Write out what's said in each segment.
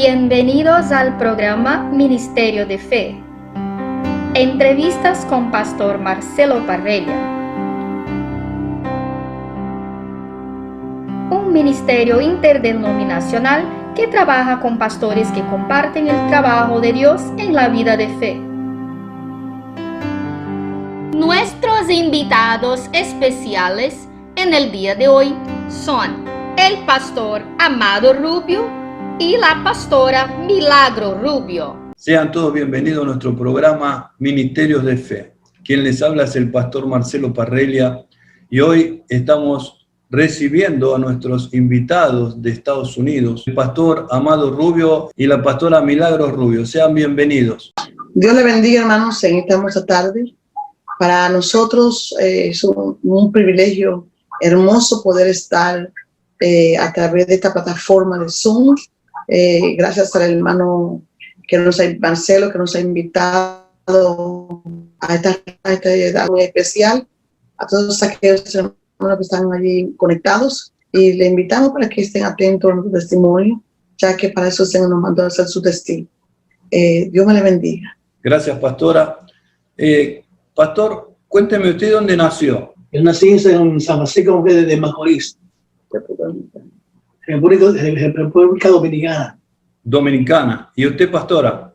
Bienvenidos al programa Ministerio de Fe. Entrevistas con Pastor Marcelo Parrella. Un ministerio interdenominacional que trabaja con pastores que comparten el trabajo de Dios en la vida de fe. Nuestros invitados especiales en el día de hoy son el pastor Amado Rubio y la pastora Milagro Rubio. Sean todos bienvenidos a nuestro programa Ministerios de Fe. Quien les habla es el pastor Marcelo Parrella y hoy estamos recibiendo a nuestros invitados de Estados Unidos, el pastor Amado Rubio y la pastora Milagro Rubio. Sean bienvenidos. Dios le bendiga, hermanos, en esta hermosa tarde. Para nosotros es un privilegio hermoso poder estar a través de esta plataforma de Zoom. Gracias al hermano Marcelo, que nos ha invitado a esta edad muy especial, a todos aquellos hermanos que están allí conectados, y le invitamos para que estén atentos a nuestro testimonio, ya que para eso el Señor nos mandó a hacer su testigo. Dios me le bendiga. Gracias, pastora. Pastor, cuénteme usted dónde nació. Yo nací en San Francisco de Macorís, República Dominicana. Dominicana. ¿Y usted, pastora?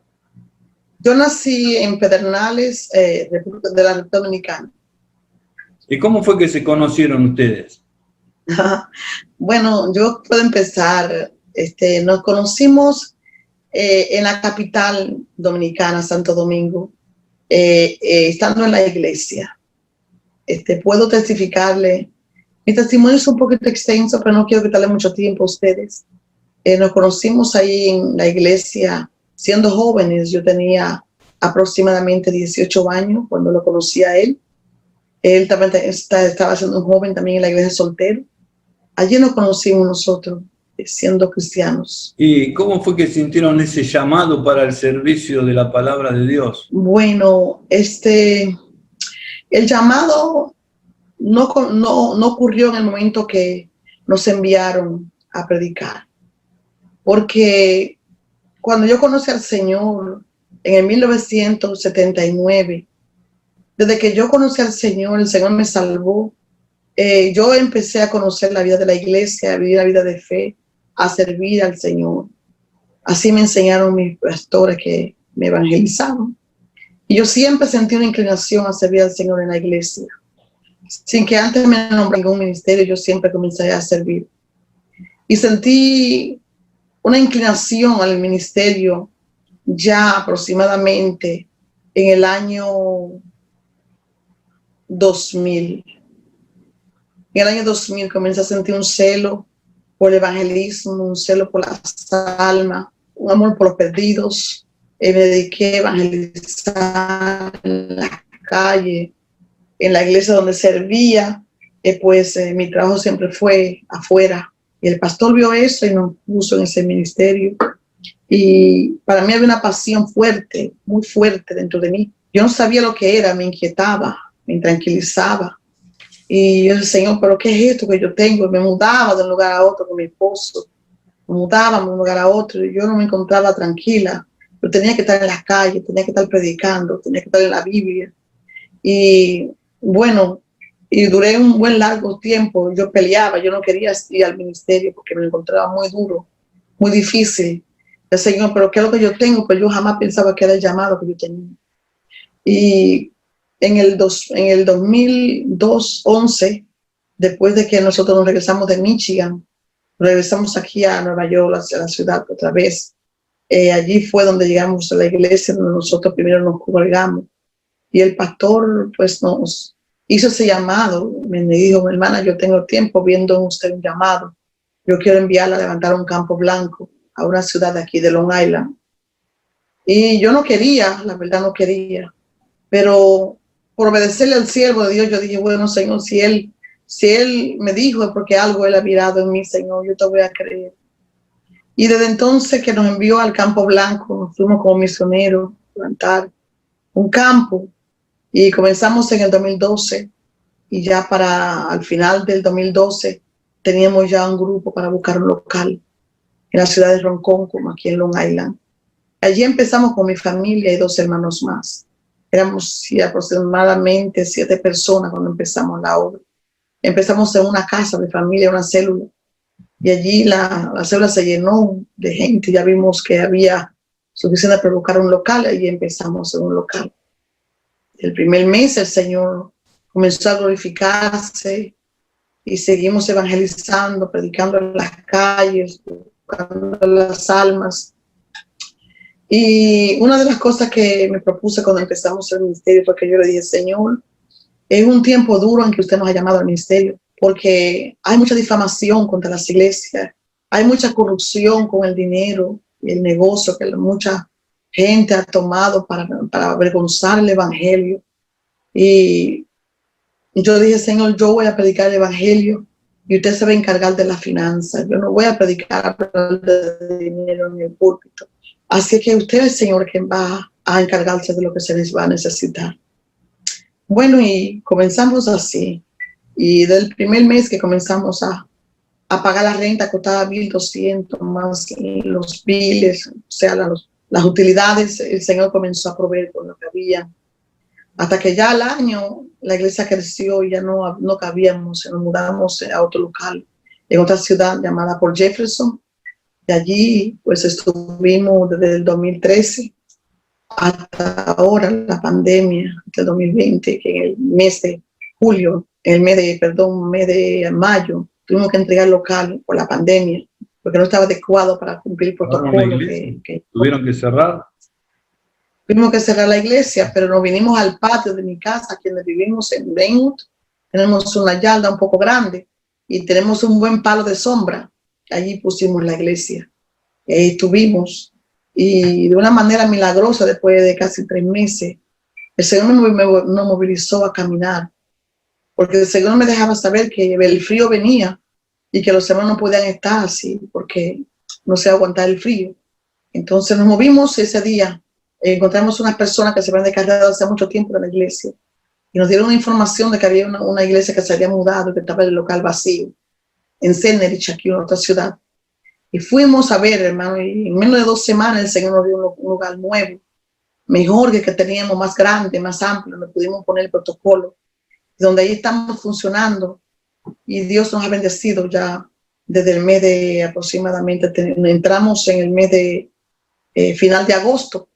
Yo nací en Pedernales, de la República Dominicana. ¿Y cómo fue que se conocieron ustedes? Bueno, yo puedo empezar. Nos conocimos en la capital dominicana, Santo Domingo, estando en la iglesia. Puedo testificarle. Mi testimonio es un poquito extenso, pero no quiero quitarle mucho tiempo a ustedes. Nos conocimos ahí en la iglesia siendo jóvenes. Yo tenía aproximadamente 18 años cuando lo conocí a él. Él también estaba siendo un joven también en la iglesia soltero. Allí nos conocimos nosotros, siendo cristianos. ¿Y cómo fue que sintieron ese llamado para el servicio de la palabra de Dios? Bueno, el llamado no ocurrió en el momento que nos enviaron a predicar. Porque cuando yo conocí al Señor en el 1979, desde que yo conocí al Señor, el Señor me salvó. Yo empecé a conocer la vida de la iglesia, a vivir la vida de fe, a servir al Señor. Así me enseñaron mis pastores que me evangelizaron. Y yo siempre sentí una inclinación a servir al Señor en la iglesia. Sin que antes me nombrara ningún ministerio, yo siempre comencé a servir. Y sentí una inclinación al ministerio ya aproximadamente en el año 2000. En el año 2000 comencé a sentir un celo por el evangelismo, un celo por las almas, un amor por los perdidos. Me dediqué a evangelizar en la calle, en la iglesia donde servía. Mi trabajo siempre fue afuera. Y el pastor vio eso y nos puso en ese ministerio. Y para mí había una pasión fuerte, muy fuerte dentro de mí. Yo no sabía lo que era, me inquietaba, me intranquilizaba. Y yo decía, Señor, ¿pero qué es esto que yo tengo? Y me mudaba de un lugar a otro con mi esposo. Me mudaba de un lugar a otro y yo no me encontraba tranquila. Pero tenía que estar en las calles, tenía que estar predicando, tenía que estar en la Biblia. Y bueno, y duré un buen largo tiempo. Yo peleaba, yo no quería ir al ministerio porque me lo encontraba muy duro, muy difícil. El Señor, ¿pero qué es lo que yo tengo? Pues yo jamás pensaba que era el llamado que yo tenía. Y en el 2011, después de que nosotros nos regresamos de Michigan, regresamos aquí a Nueva York, a la ciudad otra vez. Allí fue donde llegamos a la iglesia, donde nosotros primero nos congregamos. Y el pastor pues nos hizo ese llamado. Me dijo, hermana, yo tengo tiempo viendo en usted un llamado. Yo quiero enviarla a levantar un campo blanco a una ciudad de aquí de Long Island. Y yo no quería, la verdad no quería. Pero por obedecerle al siervo de Dios, yo dije, bueno, Señor, si él me dijo es porque algo él ha mirado en mí, Señor, yo te voy a creer. Y desde entonces que nos envió al campo blanco, nos fuimos como misioneros a levantar un campo. Y comenzamos en el 2012 y ya para al final del 2012 teníamos ya un grupo para buscar un local. en la ciudad de Ronkonkoma, aquí en Long Island. Allí empezamos con mi familia y 2 hermanos más. Éramos aproximadamente 7 personas cuando empezamos la obra. Empezamos en una casa de familia, una célula, y allí la célula se llenó de gente. Ya vimos que había suficiente para buscar un local y empezamos en un local. El primer mes el Señor comenzó a glorificarse y seguimos evangelizando, predicando en las calles, buscando las almas. Y una de las cosas que me propuse cuando empezamos el ministerio fue que yo le dije, Señor, es un tiempo duro en que usted nos ha llamado al ministerio, porque hay mucha difamación contra las iglesias, hay mucha corrupción con el dinero y el negocio que mucha gente ha tomado para avergonzar el evangelio. Y yo dije, Señor, yo voy a predicar el evangelio y usted se va a encargar de la finanza. Yo no voy a predicar de dinero en el púlpito. Así que usted es el Señor quien va a encargarse de lo que se les va a necesitar. Bueno, y comenzamos así. Y del primer mes que comenzamos a pagar la renta, costaba 1,200 más los biles, o sea, las utilidades, el Señor comenzó a proveer con lo que había. Hasta que ya al año la iglesia creció y ya no cabíamos, nos mudamos a otro local, en otra ciudad llamada Port Jefferson. De allí pues estuvimos desde el 2013 hasta ahora, la pandemia del 2020, que en el mes de julio, mes de mayo, tuvimos que entregar el local por la pandemia, porque no estaba adecuado para cumplir el protocolo. ¿Tuvieron que cerrar? Tuvimos que cerrar la iglesia, pero nos vinimos al patio de mi casa, aquí donde vivimos en Brentwood. Tenemos una yarda un poco grande y tenemos un buen palo de sombra. Allí pusimos la iglesia. Y ahí estuvimos. Y de una manera milagrosa, después de casi 3 meses, el Señor nos movilizó a caminar. Porque el Señor me dejaba saber que el frío venía y que los hermanos no podían estar así porque no se aguantaba el frío. Entonces nos movimos ese día. Encontramos unas personas que se habían descargado hace mucho tiempo de la iglesia y nos dieron una información de que había una iglesia que se había mudado y que estaba en el local vacío en Senerich, aquí en otra ciudad. Y fuimos a ver, hermano, y en menos de 2 semanas el Señor nos dio un lugar nuevo, mejor que teníamos, más grande, más amplio, donde pudimos poner el protocolo, donde ahí estamos funcionando y Dios nos ha bendecido ya desde el mes de aproximadamente, entramos en el mes de final de agosto.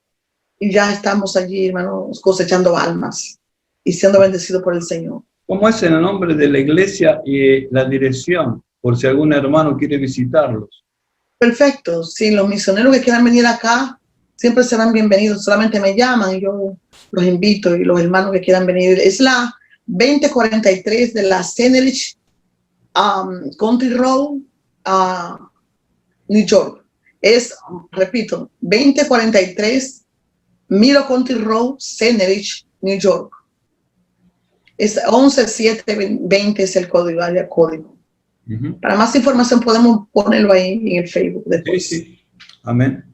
Y ya estamos allí, hermanos, cosechando almas y siendo bendecidos por el Señor. ¿Cómo es el nombre de la iglesia y la dirección? Por si algún hermano quiere visitarlos. Perfecto. Sí, los misioneros que quieran venir acá siempre serán bienvenidos. Solamente me llaman y yo los invito. Y los hermanos que quieran venir. Es la 2043 de la Senerich Country Road, New York. Es, repito, 2043 Miro Country Road, Senerich, New York. Es 11720 es el código, área código. Para más información podemos ponerlo ahí en el Facebook después. Sí. Amén.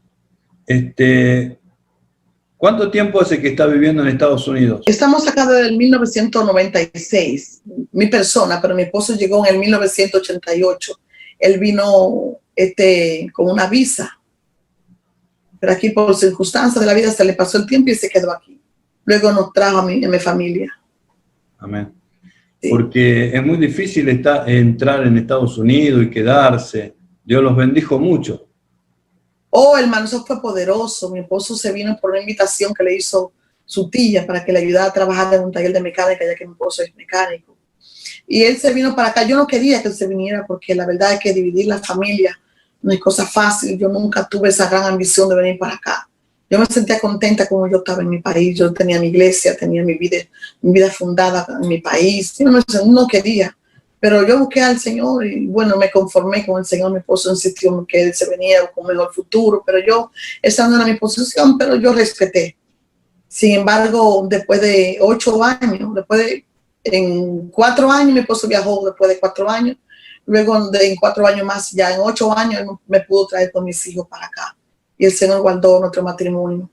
¿Cuánto tiempo hace que está viviendo en Estados Unidos? Estamos acá desde el 1996. Mi persona, pero mi esposo llegó en el 1988. Él vino con una visa. Pero aquí por circunstancias de la vida se le pasó el tiempo y se quedó aquí. Luego nos trajo a mi familia. Amén. Sí. Porque es muy difícil entrar en Estados Unidos y quedarse. Dios los bendijo mucho. Oh, hermano, eso fue poderoso. Mi esposo se vino por una invitación que le hizo su tía para que le ayudara a trabajar en un taller de mecánica, ya que mi esposo es mecánico. Y él se vino para acá. Yo no quería que él se viniera porque la verdad es que dividir la familia no es cosa fácil. Yo nunca tuve esa gran ambición de venir para acá. Yo me sentía contenta como yo estaba en mi país. Yo tenía mi iglesia, tenía mi vida fundada en mi país. Yo no quería, pero yo busqué al Señor y bueno, me conformé con el Señor. Mi esposo insistió en que él se venía con un mejor futuro, pero yo, esa no era mi posición, pero yo respeté. Sin embargo, después de 8 años, en 4 años, mi esposo viajó después de 4 años. Luego en 4 años más, ya en 8 años, él me pudo traer con mis hijos para acá. Y el Señor guardó nuestro matrimonio.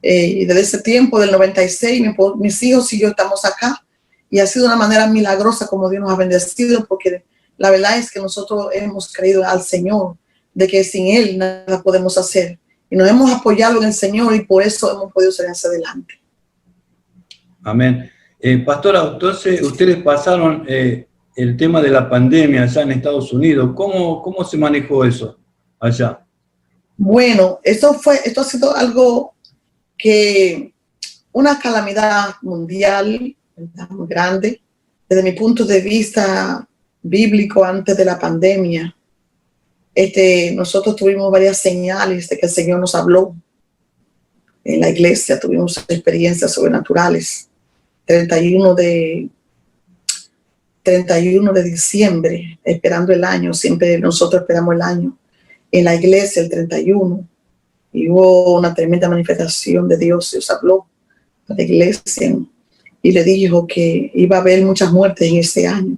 Y desde ese tiempo, del 96, mis hijos y yo estamos acá. Y ha sido una manera milagrosa como Dios nos ha bendecido, porque la verdad es que nosotros hemos creído al Señor. de que sin Él nada podemos hacer. Y nos hemos apoyado en el Señor y por eso hemos podido salir hacia adelante. Amén. Pastora, entonces ustedes pasaron el tema de la pandemia allá en Estados Unidos. ¿Cómo se manejó eso allá? Bueno, esto ha sido algo que, una calamidad mundial, ¿verdad?, muy grande. Desde mi punto de vista bíblico, antes de la pandemia, nosotros tuvimos varias señales de que el Señor nos habló. En la iglesia tuvimos experiencias sobrenaturales. 31 de diciembre, esperando el año, siempre nosotros esperamos el año. En la iglesia el 31, y hubo una tremenda manifestación de Dios. Dios habló a la iglesia y le dijo que iba a haber muchas muertes en ese año,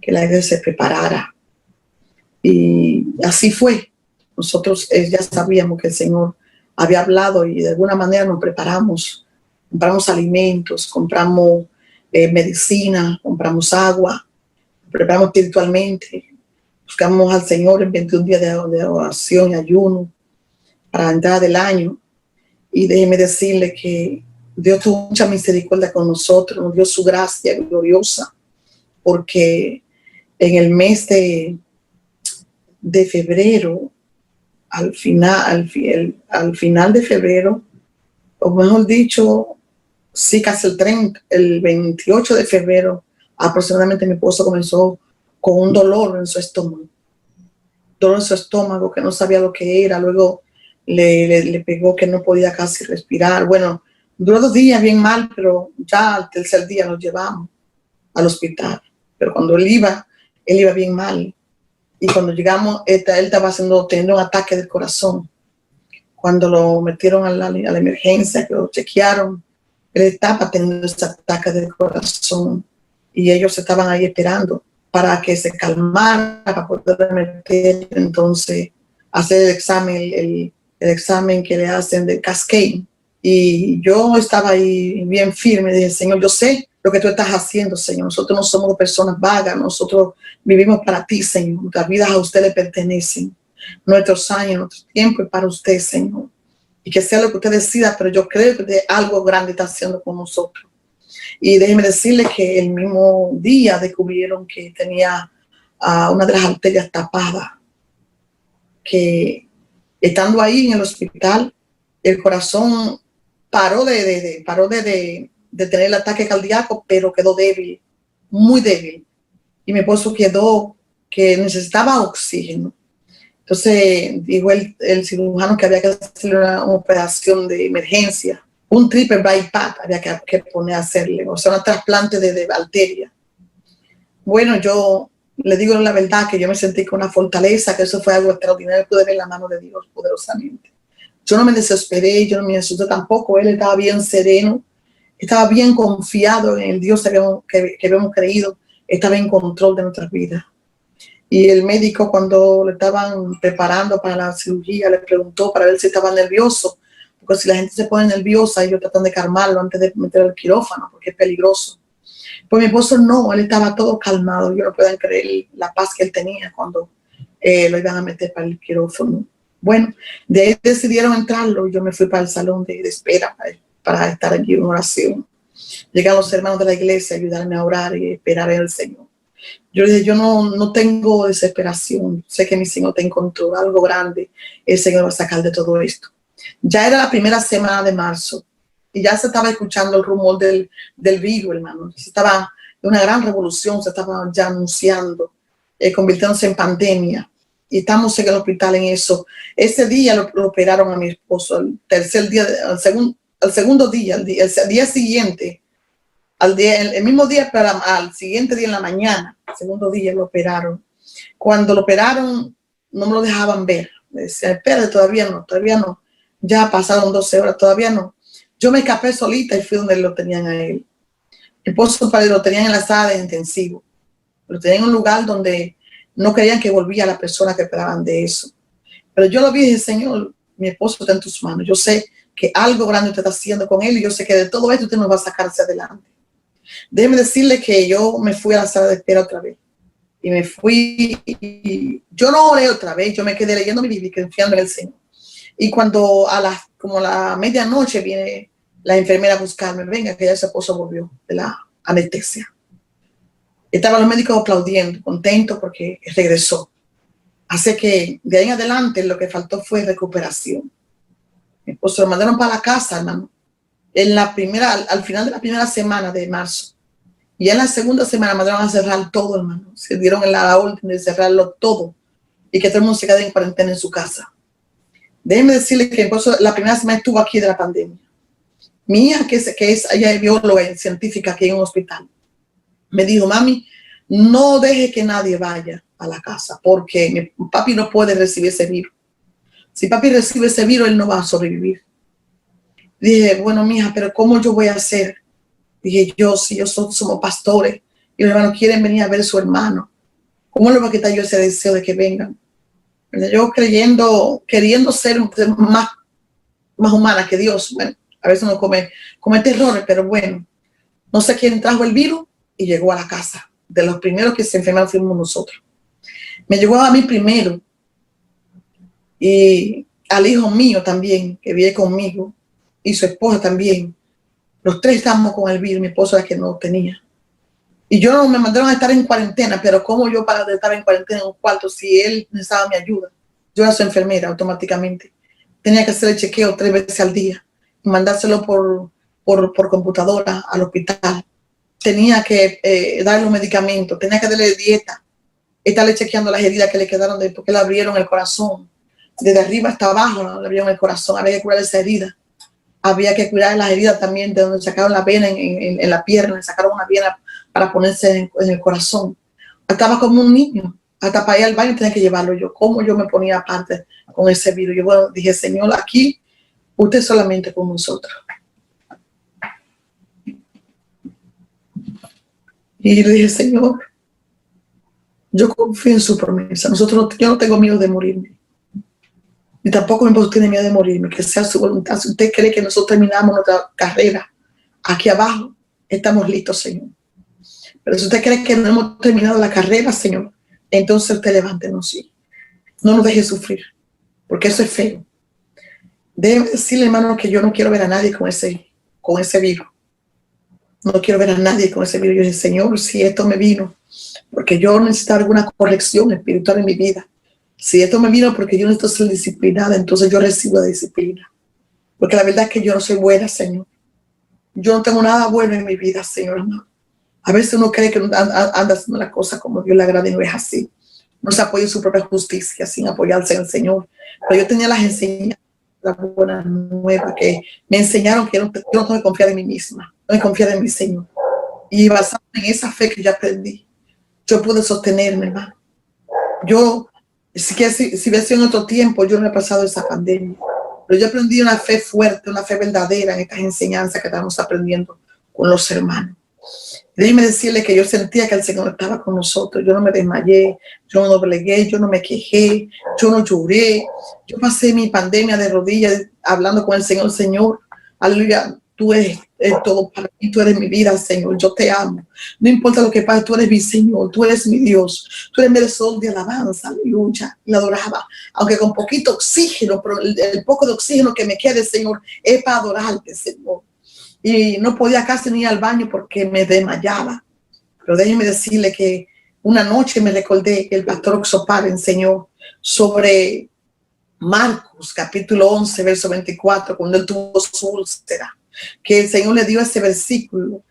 que la iglesia se preparara. Y así fue. Nosotros ya sabíamos que el Señor había hablado y de alguna manera nos preparamos. Compramos alimentos, compramos medicina, compramos agua, preparamos espiritualmente. Buscamos al Señor en 21 días de oración y ayuno para la entrada del año. Y déjeme decirle que Dios tuvo mucha misericordia con nosotros, nos dio su gracia gloriosa, porque en el mes de febrero, al final de febrero, o mejor dicho, sí, casi el 28 de febrero, aproximadamente mi esposo comenzó con un dolor en su estómago. Dolor en su estómago que no sabía lo que era. Luego le pegó que no podía casi respirar. Bueno, duró 2 días bien mal, pero ya al tercer día nos llevamos al hospital. Pero cuando él iba bien mal. Y cuando llegamos, él estaba teniendo un ataque del corazón. Cuando lo metieron a la emergencia, que lo chequearon, él estaba teniendo ese ataque del corazón. Y ellos estaban ahí esperando para que se calmara, para poder meter, entonces, hacer el examen que le hacen de Cascade. Y yo estaba ahí bien firme, dije, Señor, yo sé lo que tú estás haciendo, Señor. Nosotros no somos personas vagas, nosotros vivimos para ti, Señor. Nuestras vidas a usted le pertenecen. Nuestros años, nuestro tiempo es para usted, Señor. Y que sea lo que usted decida, pero yo creo que algo grande está haciendo con nosotros. Y déjeme decirle que el mismo día descubrieron que tenía una de las arterias tapadas, que estando ahí en el hospital, el corazón paró de tener el ataque cardíaco, pero quedó débil, muy débil. Y mi esposo quedó que necesitaba oxígeno. Entonces dijo el cirujano que había que hacer una operación de emergencia, un triple bypass había que poner a hacerle, o sea, un trasplante de arteria. Bueno, yo le digo la verdad que yo me sentí con una fortaleza, que eso fue algo extraordinario, pude ver la mano de Dios poderosamente. Yo no me desesperé, yo no me asusté tampoco, él estaba bien sereno, estaba bien confiado en el Dios que habíamos creído, estaba en control de nuestras vidas. Y el médico, cuando le estaban preparando para la cirugía, le preguntó para ver si estaba nervioso, porque si la gente se pone nerviosa, ellos tratan de calmarlo antes de meter al quirófano, porque es peligroso. Pues mi esposo no, él estaba todo calmado. Yo no puedo creer la paz que él tenía cuando lo iban a meter para el quirófano. Bueno, de ahí decidieron entrarlo y yo me fui para el salón de espera para estar allí en oración. Llegaron los hermanos de la iglesia a ayudarme a orar y esperar al Señor. Yo dije, yo no tengo desesperación, sé que mi Señor está en control, algo grande el Señor va a sacar de todo esto. Ya era la primera semana de marzo y ya se estaba escuchando el rumor del virus, hermano. Se estaba una gran revolución, se estaba ya anunciando, convirtiéndose en pandemia. Y estamos en el hospital en eso. Ese día lo operaron a mi esposo, el tercer día, el segundo día, el día siguiente, el mismo día, pero al siguiente día en la mañana, el segundo día lo operaron. Cuando lo operaron, no me lo dejaban ver. Me decían, espérate, todavía no. Ya pasaron 12 horas, todavía no. Yo me escapé solita y fui donde lo tenían a él. Mi esposo lo tenían en la sala de intensivo. Lo tenían en un lugar donde no querían que volviera la persona que esperaban de eso. Pero yo lo vi y dije, Señor, mi esposo está en tus manos. Yo sé que algo grande usted está haciendo con él y yo sé que de todo esto usted nos va a sacar hacia adelante. Déjeme decirle que yo me fui a la sala de espera otra vez. y me fui. Y yo no oré otra vez, yo me quedé leyendo mi Biblia, confiando en el Señor. Y cuando como a la medianoche viene la enfermera a buscarme, venga, que ya su esposo volvió de la anestesia. Estaban los médicos aplaudiendo, contentos porque regresó. Así que de ahí en adelante lo que faltó fue recuperación. Mi esposo lo mandaron para la casa, hermano, al final de la primera semana de marzo. Y en la segunda semana mandaron a cerrar todo, hermano. Se dieron la orden de cerrarlo todo y que todo el mundo se quede en cuarentena en su casa. Déjenme decirle que la primera semana estuvo aquí de la pandemia. Mi hija, ella es bióloga y científica aquí en un hospital, me dijo, mami, no deje que nadie vaya a la casa porque mi papi no puede recibir ese virus. Si papi recibe ese virus, él no va a sobrevivir. Dije, bueno, mija, pero ¿cómo yo voy a hacer? Dije, somos pastores y los hermanos quieren venir a ver a su hermano. ¿Cómo le va a quitar yo ese deseo de que vengan? Yo queriendo ser más humana que Dios. Bueno, a veces uno comete errores, pero bueno, no sé quién trajo el virus y llegó a la casa. De los primeros que se enfermaron fuimos nosotros. Me llegó a mí primero y al hijo mío también, que vive conmigo, y su esposa también. Los tres estábamos con el virus, mi esposa era que no tenía. Y yo me mandaron a estar en cuarentena, pero ¿cómo yo para estar en cuarentena en un cuarto si él necesitaba mi ayuda? Yo era su enfermera automáticamente. Tenía que hacer el chequeo 3 veces al día y mandárselo por computadora al hospital. Tenía que darle los medicamentos, tenía que darle dieta, estarle chequeando las heridas que le quedaron porque le abrieron el corazón. Desde arriba hasta abajo le abrieron el corazón, había que curar esa herida. Había que cuidar las heridas también de donde sacaron la vena en la pierna, le sacaron una vena para ponerse en el corazón. Estaba como un niño, hasta para ir al baño tenía que llevarlo yo. ¿Cómo yo me ponía aparte con ese virus? Yo dije, Señor, aquí usted solamente con nosotros. Y le dije, Señor, yo confío en su promesa. Yo no tengo miedo de morirme. Y tampoco mi esposo tiene miedo de morirme, que sea su voluntad. Si usted cree que nosotros terminamos nuestra carrera aquí abajo, estamos listos, Señor. Pero si usted cree que no hemos terminado la carrera, Señor, entonces usted levántenos, sí. No nos deje sufrir, porque eso es feo. Déjeme decirle, hermano, que yo no quiero ver a nadie con ese virus. No quiero ver a nadie con ese virus. Yo dije, Señor, si esto me vino, porque yo necesito alguna corrección espiritual en mi vida. Si esto me vino porque yo necesito ser disciplinada, entonces yo recibo la disciplina. Porque la verdad es que yo no soy buena, Señor. Yo no tengo nada bueno en mi vida, Señor. No. A veces uno cree que anda haciendo las cosas como Dios le agrada y no es así. No se apoya en su propia justicia sin apoyarse en el Señor. Pero yo tenía las enseñanzas, las buenas nuevas, que me enseñaron que yo no tengo que confiar en mí misma, no que confiar en mi Señor. Y basado en esa fe que yo aprendí, yo pude sostenerme, hermano. Yo, si hubiera sido en otro tiempo, yo no he pasado esa pandemia. Pero yo aprendí una fe fuerte, una fe verdadera en estas enseñanzas que estamos aprendiendo con los hermanos. Déjeme decirle que yo sentía que el Señor estaba con nosotros. Yo no me desmayé, yo no doblegué, yo no me quejé, yo no lloré. Yo pasé mi pandemia de rodillas hablando con el Señor. Señor, aleluya, tú eres todo para mí, tú eres mi vida, Señor, yo te amo. No importa lo que pase, tú eres mi Señor, tú eres mi Dios, tú eres merecedor de alabanza, aleluya. Y adoraba, aunque con poquito oxígeno, pero el poco de oxígeno que me quede, Señor, es para adorarte, Señor. Y no podía casi ni ir al baño porque me desmayaba. Pero déjeme decirle que una noche me recordé que el pastor Oxopar enseñó sobre Marcos, capítulo 11, verso 24, cuando él tuvo su úlcera, que el Señor le dio ese versículo,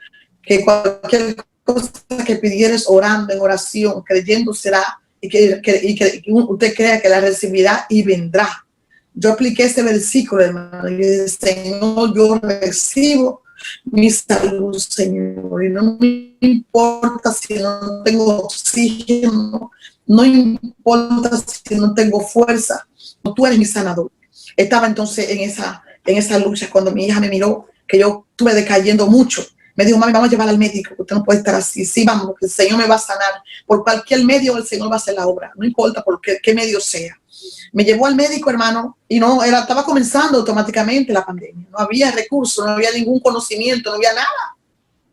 que cualquier cosa que pidieres orando en oración, creyendo será, y que usted crea que la recibirá y vendrá. Yo apliqué ese versículo, hermano, y dije, Señor, yo recibo mi salud, Señor, y no me importa si no tengo oxígeno, no importa si no tengo fuerza, tú eres mi sanador. Estaba entonces en esa lucha cuando mi hija me miró, que yo estuve decayendo mucho. Me dijo, mami, vamos a llevar al médico, usted no puede estar así. Sí, vamos, que el Señor me va a sanar. Por cualquier medio el Señor va a hacer la obra, no importa por qué medio sea. Me llevó al médico, hermano, y estaba comenzando automáticamente la pandemia. No había recursos, no había ningún conocimiento, no había nada.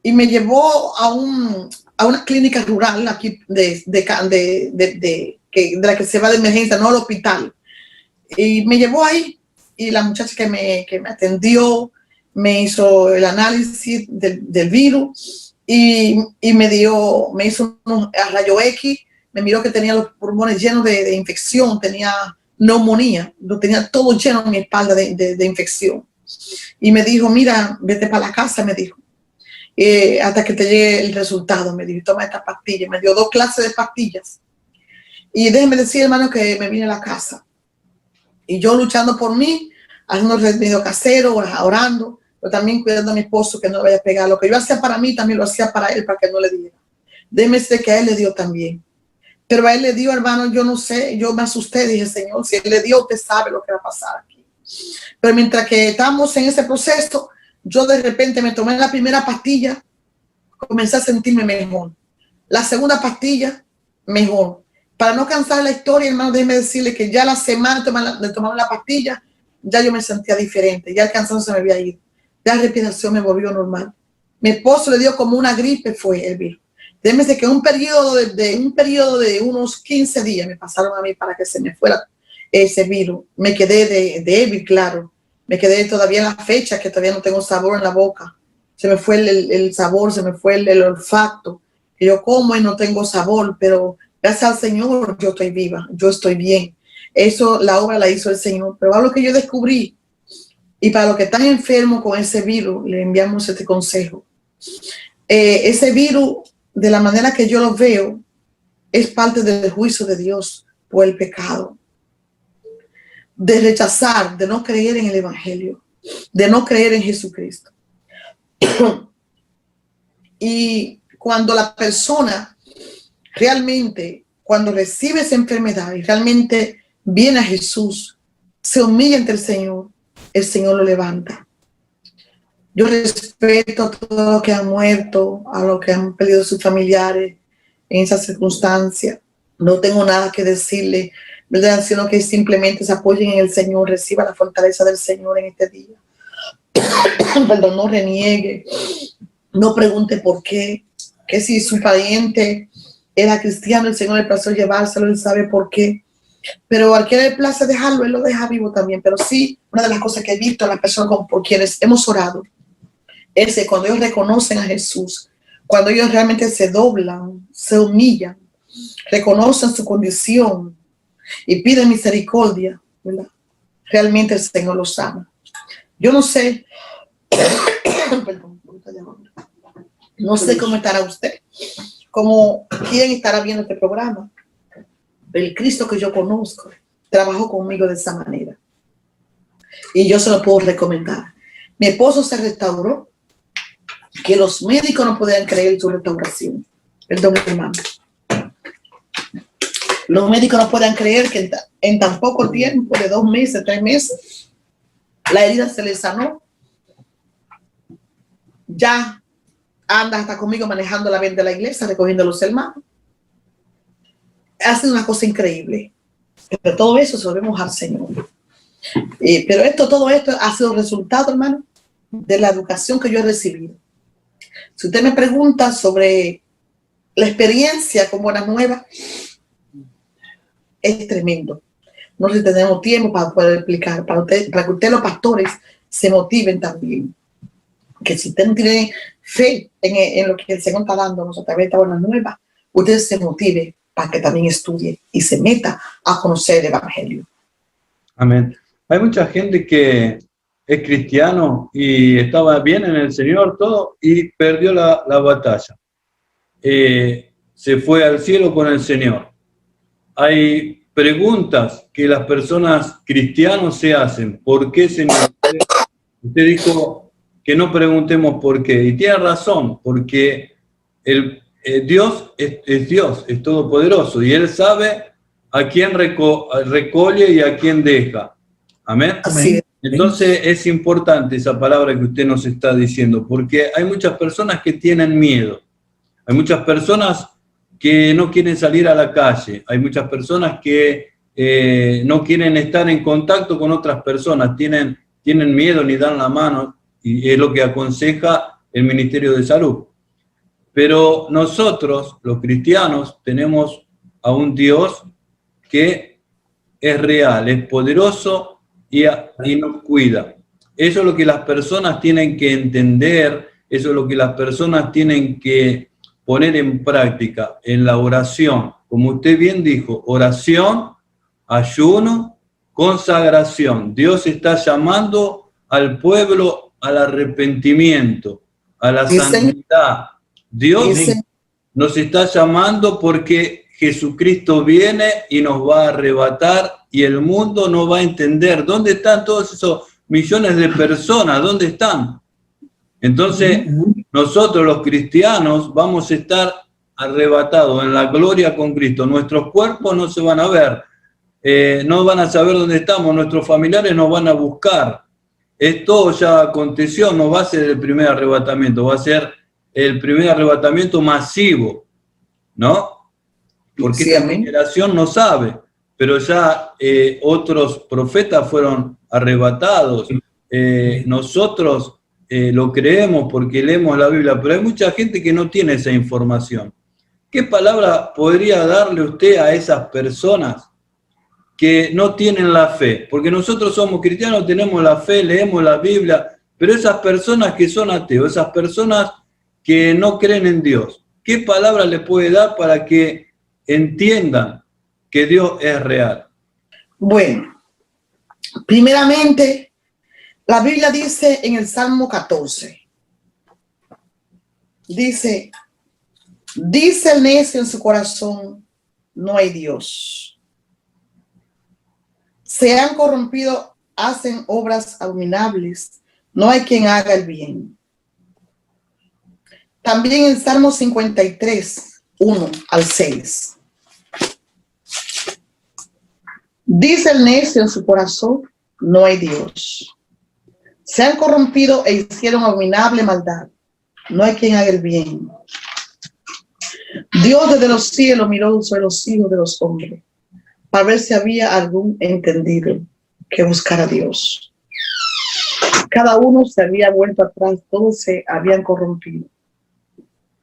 Y me llevó a a una clínica rural aquí de la que se va de emergencia, no al hospital. Y me llevó ahí y la muchacha que me atendió me hizo el análisis del virus y me hizo unos rayos X, me miró que tenía los pulmones llenos de infección, tenía neumonía, lo tenía todo lleno en mi espalda de infección. Y me dijo, mira, vete para la casa, me dijo, hasta que te llegue el resultado, me dijo, toma esta pastilla. Me dio 2 clases de pastillas. Y déjeme decir, hermano, que me vine a la casa. Y yo luchando por mí, haciendo remedio casero, orando, pero también cuidando a mi esposo que no le vaya a pegar. Lo que yo hacía para mí, también lo hacía para él, para que no le diera. Déjeme decir que a él le dio también. Pero a él le dio, hermano, yo no sé, yo me asusté, dije, Señor, si él le dio, usted sabe lo que va a pasar aquí. Pero mientras que estamos en ese proceso, yo de repente me tomé la primera pastilla, comencé a sentirme mejor. La segunda pastilla, mejor. Para no cansar la historia, hermano, déjeme decirle que ya la semana de tomar la pastilla, ya yo me sentía diferente, ya el cansancio se me había ido, ya la respiración me volvió normal. Mi esposo le dio como una gripe, fue el virus. Déjeme decir que un periodo de unos 15 días me pasaron a mí para que se me fuera ese virus. Me quedé débil, claro. Me quedé todavía en la fecha que todavía no tengo sabor en la boca. Se me fue el sabor, se me fue el olfato. Que yo como y no tengo sabor, pero gracias al Señor yo estoy viva, yo estoy bien. Eso, la obra la hizo el Señor. Pero algo que yo descubrí, y para los que están enfermos con ese virus, le enviamos este consejo. Ese virus, de la manera que yo lo veo, es parte del juicio de Dios por el pecado. De rechazar, de no creer en el Evangelio, de no creer en Jesucristo. Y cuando la persona realmente, cuando recibe esa enfermedad y realmente viene a Jesús, se humilla ante el Señor lo levanta. Yo respeto a todos los que han muerto, a los que han perdido sus familiares en esa circunstancia. No tengo nada que decirle, ¿verdad? Sino que simplemente se apoyen en el Señor, reciba la fortaleza del Señor en este día. Perdón, no reniegue, no pregunte por qué, que si su pariente era cristiano, el Señor le plació llevárselo, él sabe por qué. Pero al que le place dejarlo, él lo deja vivo también. Pero sí, una de las cosas que he visto a las personas por quienes hemos orado es que cuando ellos reconocen a Jesús, cuando ellos realmente se doblan, se humillan, reconocen su condición y piden misericordia, ¿verdad? Realmente el Señor los ama. Yo no sé, perdón, no sé cómo estará usted, quién estará viendo este programa. El Cristo que yo conozco trabajó conmigo de esa manera y yo se lo puedo recomendar. Mi esposo se restauró, que los médicos no podían creer en su restauración. Perdón, hermano. Los médicos no pueden creer que en tan poco tiempo, de 2 meses, 3 meses, la herida se le sanó. Ya anda hasta conmigo manejando la venta de la iglesia, recogiendo los hermanos. Ha sido una cosa increíble. Pero todo eso se lo vemos al Señor. Pero todo esto ha sido resultado, hermano, de la educación que yo he recibido. Si usted me pregunta sobre la experiencia con Buenas Nuevas, es tremendo. No sé si tenemos tiempo para poder explicar, para que ustedes los pastores se motiven también. Que si usted no tiene fe en lo que el Señor está dándonos a través de Buenas Nuevas, usted se motive para que también estudie y se meta a conocer el Evangelio. Amén. Hay mucha gente que es cristiano y estaba bien en el Señor, todo, y perdió la batalla. Se fue al cielo con el Señor. Hay preguntas que las personas cristianas se hacen. ¿Por qué, Señor? Usted dijo que no preguntemos por qué. Y tiene razón, porque Dios es Dios, es todopoderoso, y Él sabe a quién recoge y a quién deja. Amén. Así es. Entonces es importante esa palabra que usted nos está diciendo, porque hay muchas personas que tienen miedo. Hay muchas personas que no quieren salir a la calle. Hay muchas personas que no quieren estar en contacto con otras personas. Tienen miedo ni dan la mano, y es lo que aconseja el Ministerio de Salud. Pero nosotros, los cristianos, tenemos a un Dios que es real, es poderoso y nos cuida. Eso es lo que las personas tienen que entender, eso es lo que las personas tienen que poner en práctica en la oración. Como usted bien dijo, oración, ayuno, consagración. Dios está llamando al pueblo al arrepentimiento, a la santidad. Dios nos está llamando porque Jesucristo viene y nos va a arrebatar y el mundo no va a entender. ¿Dónde están todos esos millones de personas? ¿Dónde están? Entonces, nosotros los cristianos vamos a estar arrebatados en la gloria con Cristo. Nuestros cuerpos no se van a ver, no van a saber dónde estamos, nuestros familiares nos van a buscar. Esto ya aconteció, no va a ser el primer arrebatamiento, va a ser el primer arrebatamiento masivo, ¿no? Porque esta generación no sabe, pero ya otros profetas fueron arrebatados. Nosotros lo creemos porque leemos la Biblia, pero hay mucha gente que no tiene esa información. ¿Qué palabra podría darle usted a esas personas que no tienen la fe? Porque nosotros somos cristianos, tenemos la fe, leemos la Biblia, pero esas personas que son ateos, esas personas que no creen en Dios, ¿qué palabra le puede dar para que entiendan que Dios es real? Bueno, primeramente, la Biblia dice en el Salmo 14, dice el necio en su corazón, no hay Dios. Se han corrompido, hacen obras abominables, no hay quien haga el bien. También en Salmo 53, 1 al 6. Dice el necio en su corazón, no hay Dios. Se han corrompido e hicieron abominable maldad, no hay quien haga el bien. Dios desde los cielos miró sobre los hijos de los hombres, para ver si había algún entendido que buscara a Dios. Cada uno se había vuelto atrás, todos se habían corrompido.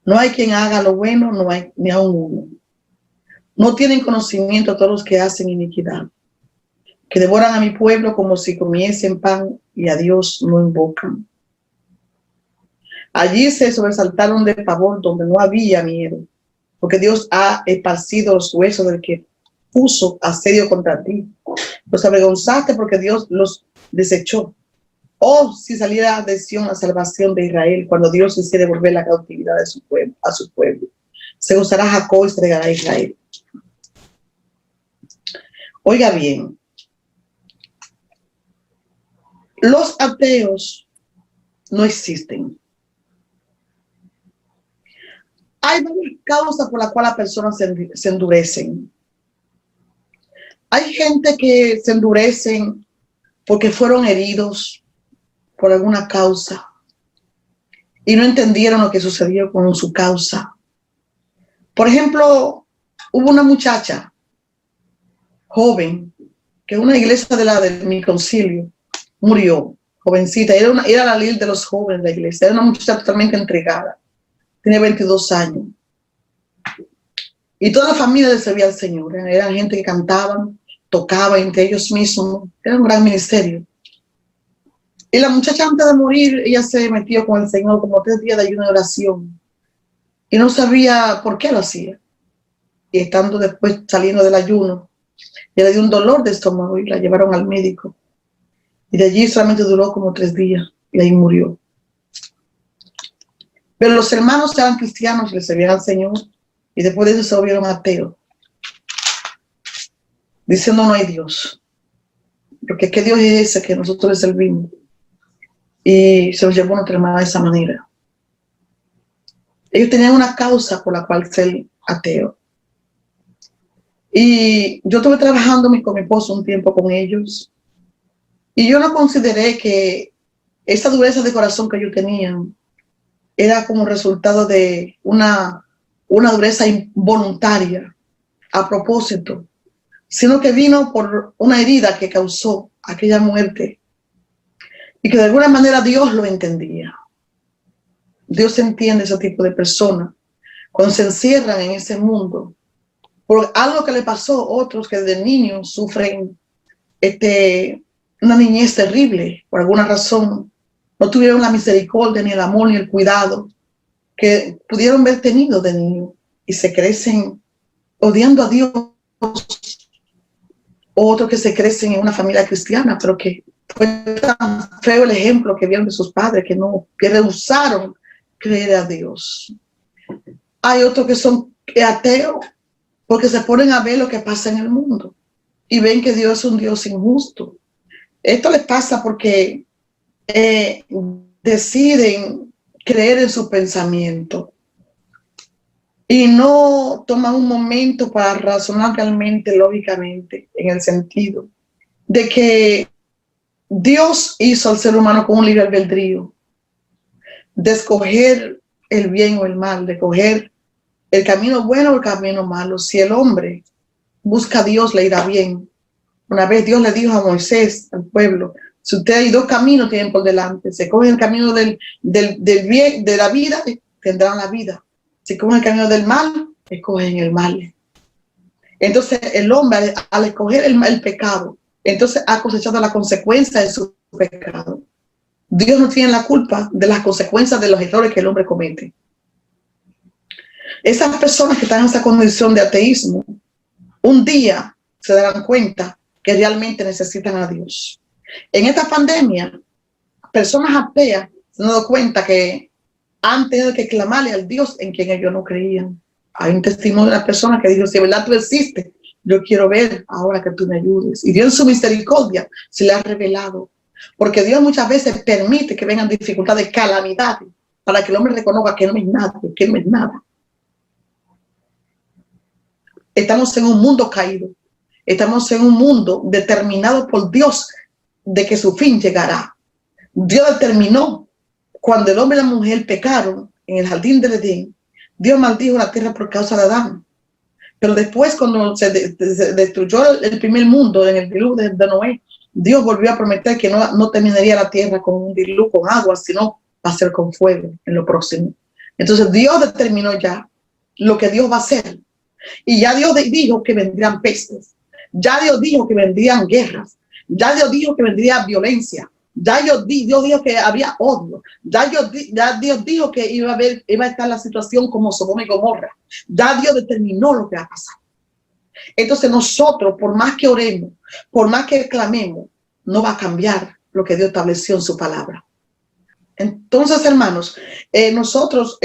No hay quien haga lo bueno, no hay ni aun uno. No tienen conocimiento todos los que hacen iniquidad, que devoran a mi pueblo como si comiesen pan y a Dios no invocan. Allí se sobresaltaron de pavor donde no había miedo, porque Dios ha esparcido los huesos del que puso asedio contra ti. Los avergonzaste porque Dios los desechó. Oh, si saliera de Sión la salvación de Israel, cuando Dios hiciera devolver la cautividad de su pueblo, a su pueblo. Se gozará Jacob y se regará Israel. Oiga bien, los ateos no existen. Hay varias causas por las cuales las personas se endurecen. Hay gente que se endurecen porque fueron heridos por alguna causa y no entendieron lo que sucedió con su causa. Por ejemplo, hubo una muchacha joven que en una iglesia del mi concilio murió, jovencita, era la líder de los jóvenes de la iglesia, era una muchacha totalmente entregada, tiene 22 años. Y toda la familia le servía al Señor, eran gente que cantaban, tocaban entre ellos mismos, era un gran ministerio. Y la muchacha antes de morir, ella se metió con el Señor como 3 días de ayuno y oración. Y no sabía por qué lo hacía. Y estando después saliendo del ayuno, ella le dio un dolor de estómago y la llevaron al médico. Y de allí solamente duró como 3 días y ahí murió. Pero los hermanos que eran cristianos le servían al Señor y después de eso se volvieron ateos, diciendo no hay Dios. Porque ¿qué Dios es ese que nosotros le servimos? Y se los llevó a nuestra hermana de esa manera. Ellos tenían una causa por la cual ser ateo. Y yo estuve trabajando con mi esposo un tiempo con ellos. Y yo no consideré que esa dureza de corazón que ellos tenían era como resultado de una dureza involuntaria, a propósito, sino que vino por una herida que causó aquella muerte y que de alguna manera Dios lo entendía. Dios entiende ese tipo de personas cuando se encierran en ese mundo, por algo que le pasó, otros que desde niños sufren una niñez terrible, por alguna razón, no tuvieron la misericordia, ni el amor, ni el cuidado que pudieron haber tenido de niño, y se crecen odiando a Dios. Otros que se crecen en una familia cristiana, pero que fue tan feo el ejemplo que vieron de sus padres, que rehusaron creer a Dios. Hay otros que son ateos porque se ponen a ver lo que pasa en el mundo y ven que Dios es un Dios injusto. Esto les pasa porque deciden creer en su pensamiento y no toman un momento para razonar realmente, lógicamente, en el sentido de que Dios hizo al ser humano con un libre albedrío de escoger el bien o el mal, de escoger el camino bueno o el camino malo. Si el hombre busca a Dios, le irá bien. Una vez Dios le dijo a Moisés, al pueblo, si ustedes hay dos caminos tienen por delante, se cogen el camino del bien, de la vida, tendrán la vida. Si cogen el camino del mal, escogen el mal. Entonces el hombre, al escoger el pecado, entonces ha cosechado la consecuencia de su pecado. Dios no tiene la culpa de las consecuencias de los errores que el hombre comete. Esas personas que están en esa condición de ateísmo, un día se darán cuenta que realmente necesitan a Dios. En esta pandemia, personas ateas se han dado cuenta que han tenido que clamarle al Dios en quien ellos no creían. Hay un testimonio de una persona que dijo, si de verdad tú existes, yo quiero ver ahora que tú me ayudes. Y Dios en su misericordia se le ha revelado. Porque Dios muchas veces permite que vengan dificultades, calamidades, para que el hombre reconozca que no es nada, que no es nada. Estamos en un mundo caído. Estamos en un mundo determinado por Dios de que su fin llegará. Dios determinó cuando el hombre y la mujer pecaron en el jardín del Edén. Dios maldijo la tierra por causa de Adán. Pero después, cuando se destruyó el primer mundo en el diluvio de Noé, Dios volvió a prometer que no terminaría la tierra con un diluvio, con agua, sino va a ser con fuego en lo próximo. Entonces Dios determinó ya lo que Dios va a hacer. Y ya Dios dijo que vendrían pestes. Ya Dios dijo que vendrían guerras. Ya Dios dijo que vendría violencia. Ya Dios dijo que había odio. Ya Dios dijo que iba a estar la situación como Sodoma y Gomorra. Ya Dios determinó lo que va a pasar. Entonces nosotros, por más que oremos, por más que clamemos, no va a cambiar lo que Dios estableció en su palabra. Entonces, hermanos, nosotros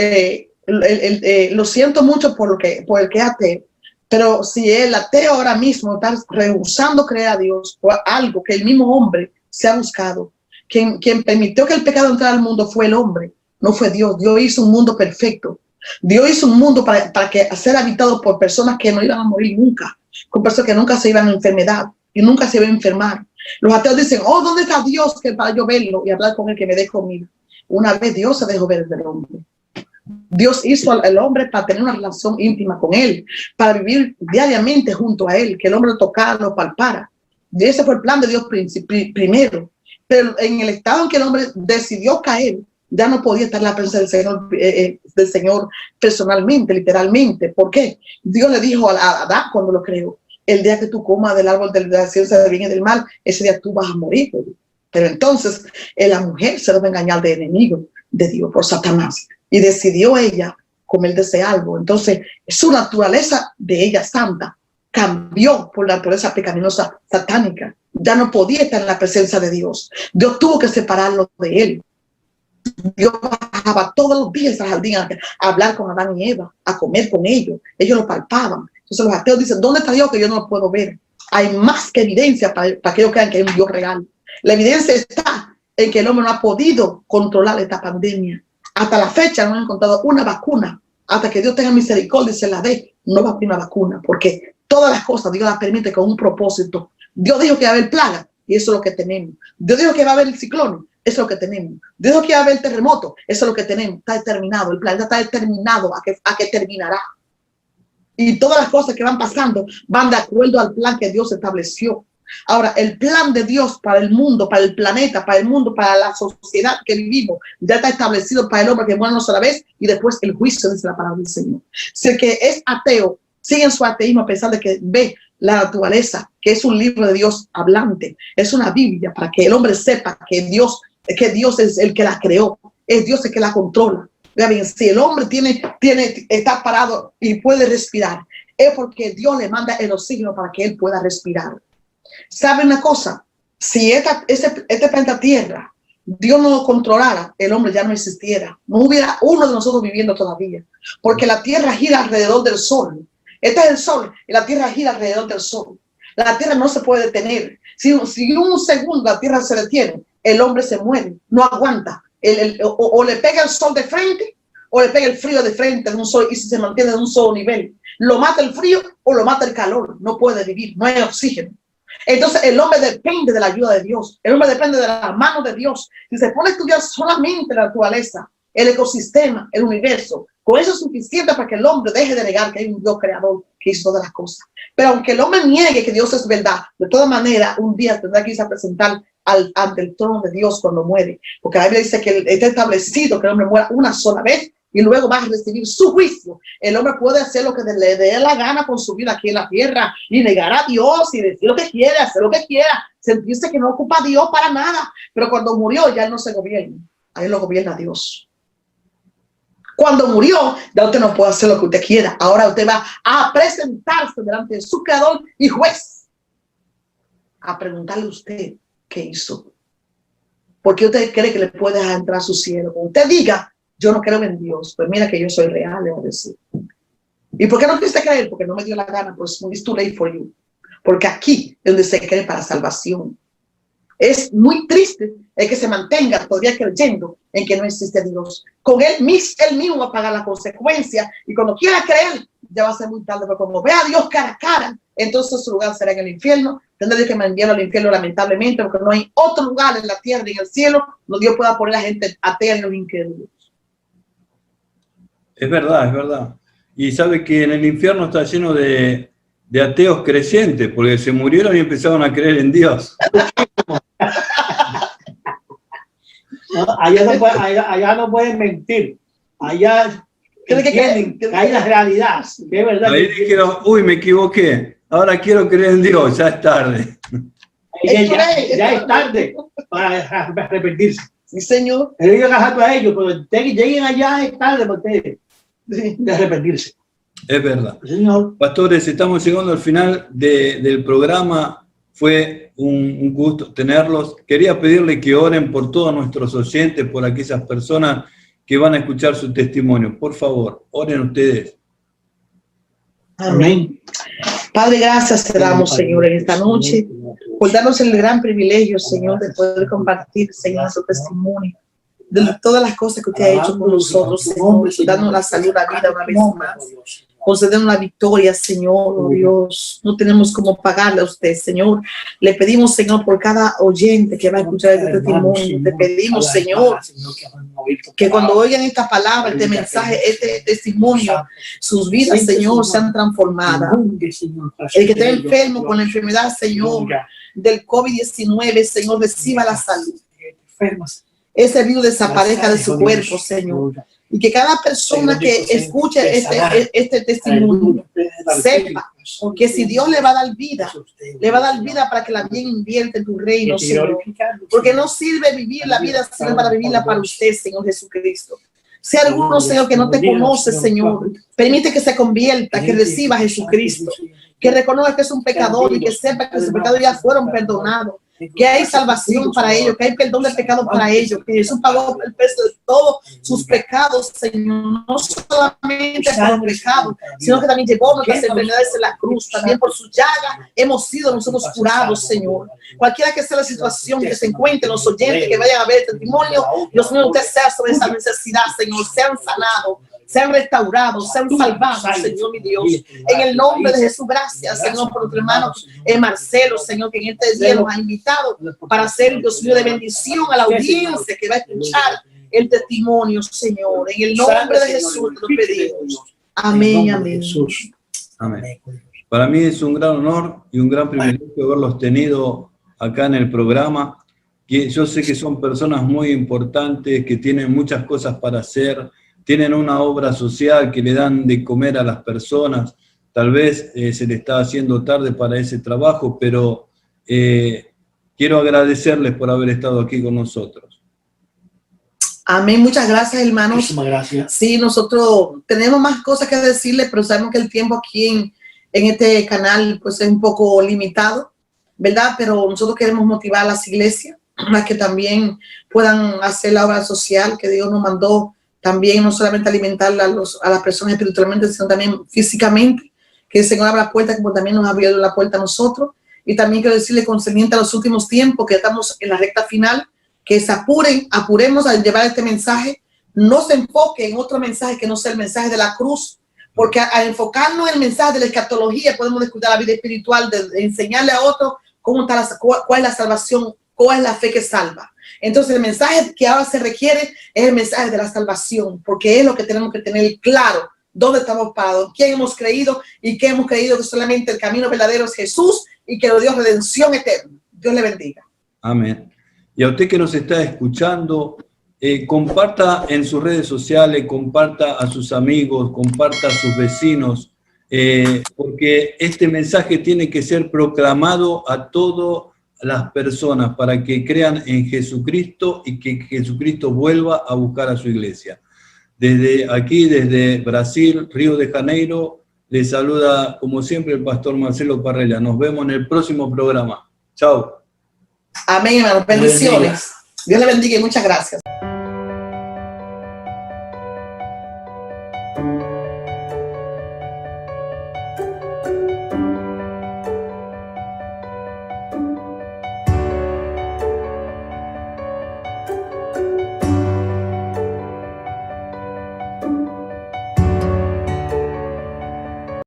lo siento mucho por el que es ateo, pero si el ateo ahora mismo está rehusando creer a Dios por algo que el mismo hombre se ha buscado, quien permitió que el pecado entrara al mundo fue el hombre, no fue Dios. Dios hizo un mundo perfecto. Dios hizo un mundo para ser habitado por personas que no iban a morir nunca, con personas que nunca se iban a enfermedad y nunca se iban a enfermar. Los ateos dicen, oh, ¿dónde está Dios que para yo verlo y hablar con él que me dé comida? Una vez Dios se dejó ver del hombre. Dios hizo al hombre para tener una relación íntima con él, para vivir diariamente junto a él, que el hombre lo tocara, lo palpara. Y ese fue el plan de Dios primero. Pero en el estado en que el hombre decidió caer, ya no podía estar en la presencia del Señor personalmente, literalmente. ¿Por qué? Dios le dijo a Adán cuando lo creó, el día que tú comas del árbol de la ciencia del bien y del mal, ese día tú vas a morir. Pero entonces la mujer se debe engañar de enemigo de Dios por Satanás. Y decidió ella comer de ese árbol. Entonces su naturaleza de ella santa cambió por la naturaleza pecaminosa satánica. Ya no podía estar en la presencia de Dios. Dios tuvo que separarlo de él. Dios bajaba todos los días al jardín a hablar con Adán y Eva, a comer con ellos. Ellos lo palpaban. Entonces los ateos dicen, ¿dónde está Dios que yo no lo puedo ver? Hay más que evidencia para que ellos crean que hay un Dios real. La evidencia está en que el hombre no ha podido controlar esta pandemia. Hasta la fecha no han encontrado una vacuna. Hasta que Dios tenga misericordia y se la dé, no va a haber una vacuna. Porque todas las cosas Dios las permite con un propósito. Dios dijo que va a haber plaga y eso es lo que tenemos. Dios dijo que va a haber ciclón, eso es lo que tenemos. Dios dijo que va a haber terremoto, eso es lo que tenemos. Está determinado, el planeta está determinado a que terminará. Y todas las cosas que van pasando van de acuerdo al plan que Dios estableció. Ahora, el plan de Dios para el mundo, para el planeta, para el mundo, para la sociedad que vivimos, ya está establecido para el hombre que muera una sola vez y después el juicio, dice la palabra del Señor. Si el que es ateo sigue en su ateísmo a pesar de que ve la naturaleza, que es un libro de Dios hablante, es una Biblia para que el hombre sepa que Dios es el que la creó, es Dios el que la controla. Vea bien, si el hombre está parado y puede respirar, es porque Dios le manda el oxígeno para que él pueda respirar. ¿Sabe una cosa? Si este planeta Tierra, Dios no lo controlara, el hombre ya no existiera. No hubiera uno de nosotros viviendo todavía. Porque la Tierra gira alrededor del Sol. Este es el Sol y la Tierra gira alrededor del Sol. La Tierra no se puede detener. Si un segundo la Tierra se detiene, el hombre se muere, no aguanta. O le pega el sol de frente o le pega el frío de frente de un sol y si se mantiene en un solo nivel. Lo mata el frío o lo mata el calor. No puede vivir, no hay oxígeno. Entonces el hombre depende de la ayuda de Dios. El hombre depende de la mano de Dios. Si se pone a estudiar solamente la naturaleza, el ecosistema, el universo, con eso es suficiente para que el hombre deje de negar que hay un Dios creador que hizo todas las cosas. Pero aunque el hombre niegue que Dios es verdad, de todas maneras un día tendrá que irse a presentar ante el trono de Dios cuando muere. Porque la Biblia dice que está establecido que el hombre muera una sola vez y luego va a recibir su juicio. El hombre puede hacer lo que le dé la gana con su vida aquí en la tierra y negar a Dios y decir lo que quiere, hacer lo que quiera, sentirse que no ocupa a Dios para nada. Pero cuando murió ya él no se gobierna, a él lo gobierna Dios. Cuando murió, ya usted no puede hacer lo que usted quiera. Ahora usted va a presentarse delante de su creador y juez a preguntarle a usted qué hizo. ¿Por qué usted cree que le puede dejar entrar a su cielo? Cuando usted diga, yo no creo en Dios, pues mira que yo soy real, le va a decir. ¿Y por qué no quisiste creer? Porque no me dio la gana, pues it's too late for you. Porque aquí es donde se cree para salvación. Es muy triste el que se mantenga todavía creyendo en que no existe Dios. Con él mismo va a pagar la consecuencia y cuando quiera creer ya va a ser muy tarde, pero cuando vea a Dios cara a cara, entonces su lugar será en el infierno. Tendrá que enviarlo al infierno lamentablemente porque no hay otro lugar en la tierra ni en el cielo donde Dios pueda poner a la gente atea y los incrédulos. Es verdad, es verdad. Y sabe que en el infierno está lleno de ateos creyentes, porque se murieron y empezaron a creer en Dios. No, allá no pueden mentir. Allá entienden que hay la realidad. Que es verdad. Ahí dijeron, uy, me equivoqué. Ahora quiero creer en Dios, ya es tarde. Ya es tarde para arrepentirse. Sí, Señor. Le digo a ellos, pero lleguen allá es tarde para ustedes de arrepentirse. Es verdad. Señor. Pastores, estamos llegando al final del programa. Fue un gusto tenerlos. Quería pedirle que oren por todos nuestros oyentes, por aquellas personas que van a escuchar su testimonio. Por favor, oren ustedes. Amén. Padre, gracias te damos, Señor, en esta noche, por darnos el gran privilegio, Señor, de poder compartir, Señor, su testimonio, de todas las cosas que usted ha hecho con nosotros, Señor, darnos la salud, la vida una vez más. Concedernos la victoria, Señor, oh Dios. No tenemos cómo pagarle a usted, Señor. Le pedimos, Señor, por cada oyente que va a escuchar este testimonio. Te pedimos, Señor, que cuando oigan esta palabra, este mensaje, este testimonio, sus vidas, Señor, sean transformadas. El que esté enfermo con la enfermedad, Señor, del COVID-19, Señor, reciba la salud. Ese virus desaparezca de su cuerpo, Señor. Y que cada persona que escuche este testimonio sepa que si Dios le va a dar vida, le va a dar vida para que la bien invierta en tu reino, Señor. Porque no sirve vivir la vida, sino para vivirla para usted, Señor Jesucristo. Si hay alguno, Señor, que no te conoce, Señor, permite que se convierta, que reciba a Jesucristo, que reconozca que es un pecador y que sepa que sus pecados ya fueron perdonados, que hay salvación para ellos, que hay perdón de pecado para ellos, que Jesús pagó el peso de todos sus pecados, Señor, no solamente por los pecados, sino que también llevó nuestras enfermedades en la cruz, también por su llaga hemos sido nosotros curados, Señor. Cualquiera que sea la situación que se encuentre, los oyentes que vayan a ver el testimonio, Dios mío, usted sea sobre esa necesidad, Señor, sean sanados, sean restaurados, sean salvados, Señor mi Dios. En el nombre de Jesús, gracias, Señor, por nuestro hermano Marcelo, Señor, que en este día nos ha invitado para ser, Dios mío, de bendición a la audiencia que va a escuchar el testimonio, Señor. En el nombre de Jesús te lo pedimos. Amén, amén. Amén. Para mí es un gran honor y un gran privilegio haberlos tenido acá en el programa. Yo sé que son personas muy importantes, que tienen muchas cosas para hacer, tienen una obra social que le dan de comer a las personas. Tal vez se le está haciendo tarde para ese trabajo, pero quiero agradecerles por haber estado aquí con nosotros. Amén, muchas gracias, hermanos. Muchísimas gracias. Sí, nosotros tenemos más cosas que decirles, pero sabemos que el tiempo aquí en este canal pues es un poco limitado, ¿verdad? Pero nosotros queremos motivar a las iglesias a que también puedan hacer la obra social que Dios nos mandó, también no solamente alimentar a las personas espiritualmente, sino también físicamente, que el Señor abra la puerta como también nos ha abierto la puerta a nosotros. Y también quiero decirle concerniente a los últimos tiempos, que estamos en la recta final, que se apuremos a llevar este mensaje, no se enfoque en otro mensaje que no sea el mensaje de la cruz, porque al enfocarnos en el mensaje de la escatología podemos descuidar la vida espiritual, de enseñarle a otros cómo está cuál es la salvación, cuál es la fe que salva. Entonces el mensaje que ahora se requiere es el mensaje de la salvación, porque es lo que tenemos que tener claro, dónde estamos parados, quién hemos creído y qué hemos creído, que solamente el camino verdadero es Jesús y que nos dio redención eterna. Dios le bendiga. Amén. Y a usted que nos está escuchando, comparta en sus redes sociales, comparta a sus amigos, comparta a sus vecinos, porque este mensaje tiene que ser proclamado a todas las personas para que crean en Jesucristo y que Jesucristo vuelva a buscar a su iglesia. Desde aquí, desde Brasil, Río de Janeiro, les saluda como siempre el pastor Marcelo Parrella. Nos vemos en el próximo programa. Chao. Amén, hermanos. Bendiciones. Dios le bendiga y muchas gracias.